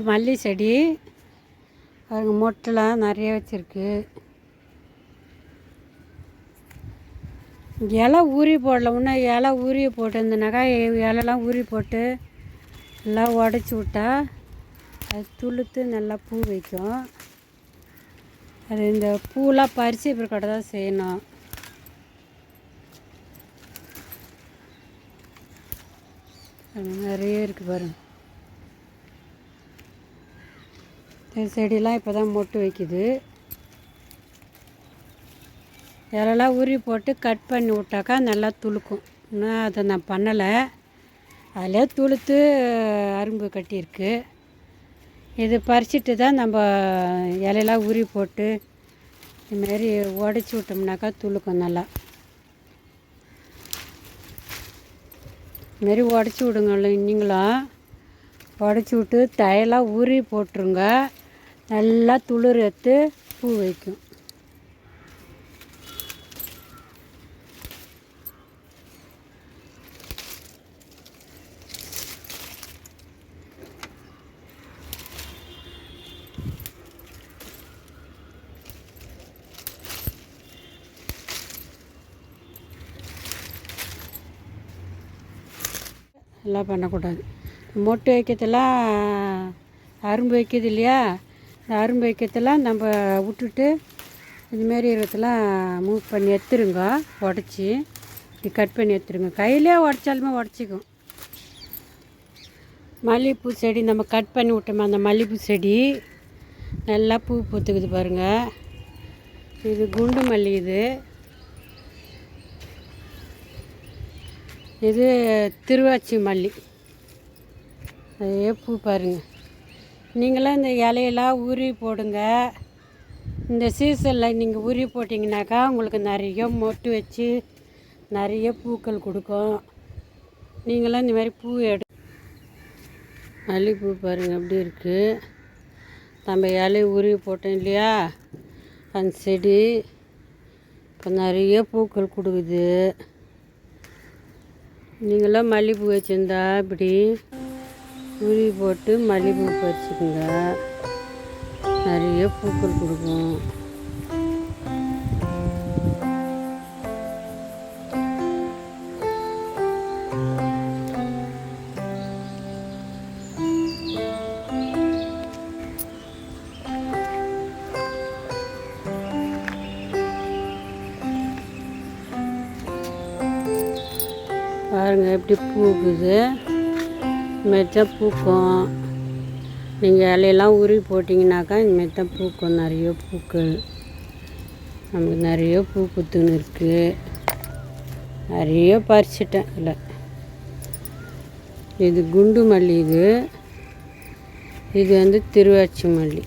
மல்லி செடி அதுக்கு மொட்டெலாம் நிறைய வச்சுருக்கு. இலை ஊறி போடல, இன்னும் இலை ஊறி போட்டுருந்தனாக்கா இலைலாம் ஊறி போட்டு எல்லாம் உடச்சி விட்டா அது துளுத்து நல்லா பூ வைக்கும். அது இந்த பூலாம் பறித்து பிற்காட தான் செய்யணும். அது நிறைய இருக்குது பாருங்கள். இந்த செடியெலாம் இப்போ தான் மொட்டு வைக்குது. இலெல்லாம் உரி போட்டு கட் பண்ணி விட்டாக்கா நல்லா துளுக்கும். இன்னும் அதை நான் பண்ணலை. அதிலே துளுத்து அரும்பு கட்டியிருக்கு. இது பறிச்சிட்டு தான் நம்ம இலையெல்லாம் உரி போட்டு இதுமாரி உடச்சி விட்டோம்னாக்கா துளுக்கும் நல்லா. இதுமாரி உடச்சி விடுங்கள, நீங்களும் உடச்சி விட்டு தயெல்லாம் உரி போட்டுருங்க. நல்லா துளிர் எடுத்து பூ வைக்கும். எல்லாம் பண்ணக்கூடாது. மொட்டு வைக்கிறதெல்லாம் அரும்பு வைக்கிது இல்லையா, இந்த அரும்பு வைக்கிறதெல்லாம் நம்ம விட்டுட்டு இதுமாரி இருக்கிறதெல்லாம் மூவ் பண்ணி எடுத்துருங்க. உடச்சி இப்படி கட் பண்ணி எடுத்துருங்க. கையிலே உடச்சாலுமே உடச்சிக்கும். மல்லிகைப்பூ செடி நம்ம கட் பண்ணி விட்டோமா, அந்த மல்லிகைப்பூ செடி நல்லா பூ பூத்துக்குது பாருங்கள். இது குண்டு மல்லி. இது திருவாச்சி மல்லி. அதே பூ பாருங்கள். நீங்களாம் இந்த இலையெல்லாம் உரி போடுங்க. இந்த சீசனில் நீங்கள் உரி போட்டிங்கனாக்கா உங்களுக்கு நிறைய மொட்டு வச்சு நிறைய பூக்கள் கொடுக்கும். நீங்களாம் இந்த மாதிரி பூ மல்லிகைப்பூ பாருங்கள் எப்படி இருக்குது. நம்ம இலையை உருவி போட்டோம் இல்லையா, அந்த செடி இப்போ நிறைய பூக்கள் கொடுக்குது. நீங்களாம் மல்லிகைப்பூ வச்சுருந்தா இப்படி உருவி போட்டு மல்லிகைப்பூ பறிச்சுக்குங்க. நிறைய பூக்கள் கொடுக்கும். பாருங்கள் எப்படி பூக்குது. இதுமாரி தான் பூக்கும். நீங்கள் இலையெல்லாம் உருவி போட்டிங்கனாக்கா இந்தமாரி தான் பூக்கும். நிறைய பூக்கள் நமக்கு நிறைய பூ பூத்துன்னு இருக்குது. நிறைய பறிச்சிட்டேன். இல்லை, இது குண்டு மல்லி. இது வந்து திருவாச்சி மல்லி.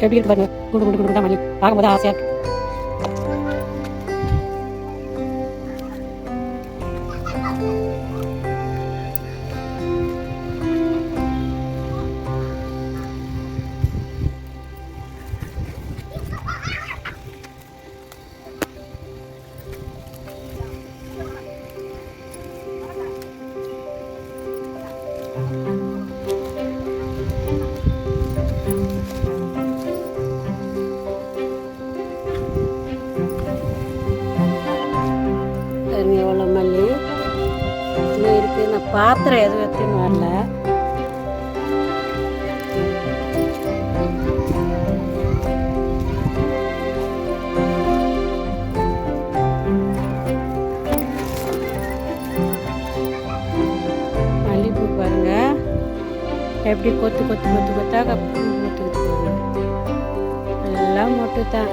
எப்படி இருக்கு பாருங்க. குண்டு குண்டு குண்டு மல்லி பார்க்கும்போது ஆசையாக இருக்கு. எவ்வளோ மல்லி இன்னும் இருக்குது. நான் பாத்திரம் எதுவும் எடுத்துன்னு வரல. மல்லிகைப்பூ பாருங்க எப்படி கொத்து கொத்து கொத்து கொத்தாக பூ பூத்துக்குது பாருங்க. எல்லாம் மொட்டு தான்.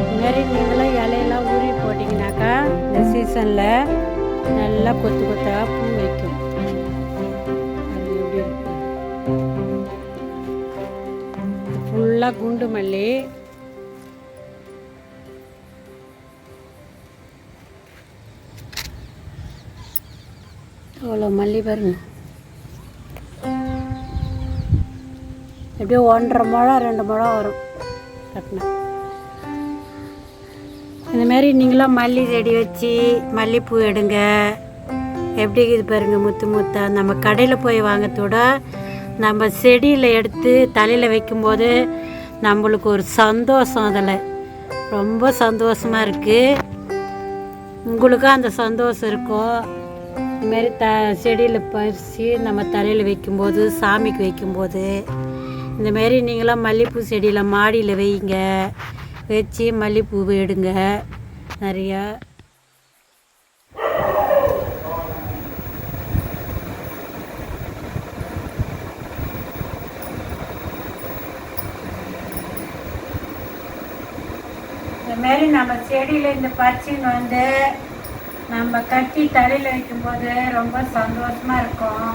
இதுமாரி நீங்களும் இலையெல்லாம் உருவி போட்டிங்கனாக்கா இந்த சீசனில் நல்லா கொத்து கொத்தாக பூ வைக்கும். அது எப்படி இருக்கு. ஃபுல்லாக குண்டு மல்லி. அவ்வளோ மல்லி பாருங்க, எப்படியோ 1.5 முழம் 2 முழம் வரும் கட்டினா. இந்தமாரி நீங்களாம் மல்லி செடி வச்சு மல்லிப்பூ எடுங்க. எப்படி இது பாருங்கள், முத்து முத்தா. நம்ம கடையில் போய் வாங்கிறதோட நம்ம செடியில் எடுத்து தலையில் வைக்கும்போது நம்மளுக்கு ஒரு சந்தோஷம், அதில் ரொம்ப சந்தோஷமாக இருக்குது. உங்களுக்கும் அந்த சந்தோஷம் இருக்கும். இதுமாரி செடியில் பறித்து நம்ம தலையில் வைக்கும்போது, சாமிக்கு வைக்கும்போது, இந்தமாரி நீங்களாம் மல்லிகைப்பூ செடியில் மாடியில் வைங்க. வச்சு மல்லிகைப்பூ எடுங்க நிறையா. இந்தமாரி நம்ம செடியில் இந்த பறிச்சுன்னு வந்து நம்ம கட்டி தலையில் வைக்கும்போது ரொம்ப சந்தோஷமாக இருக்கும்.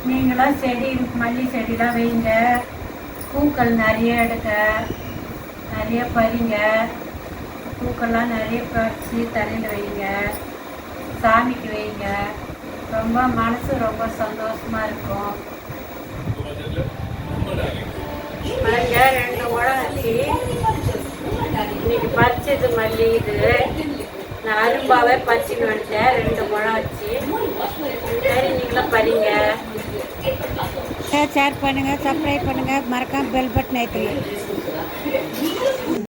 நீங்களும் செடி மல்லி செடிலாம் வைங்க. பூக்கள் நிறைய எடுங்க, நிறைய பறிங்க. பூக்கள்லாம் நிறைய பறித்து தலையில் வைங்க, சாமிக்கு வைங்க. ரொம்ப மனசு ரொம்ப சந்தோஷமாக இருக்கும். பாருங்க, 2 முழம் வச்சு இன்னைக்கு பறிச்சது மல்லி. இது நான் அரும்பாவே பறிச்சுன்னு வந்துட்டேன். 2 முழம் வச்சு. சரி, நீங்களும் பறிங்க. ஷேர் பண்ணுங்கள், சப்ஸ்கிரைப் பண்ணுங்கள், மறக்காமல் பெல் பட்டன் அழுத்துங்க.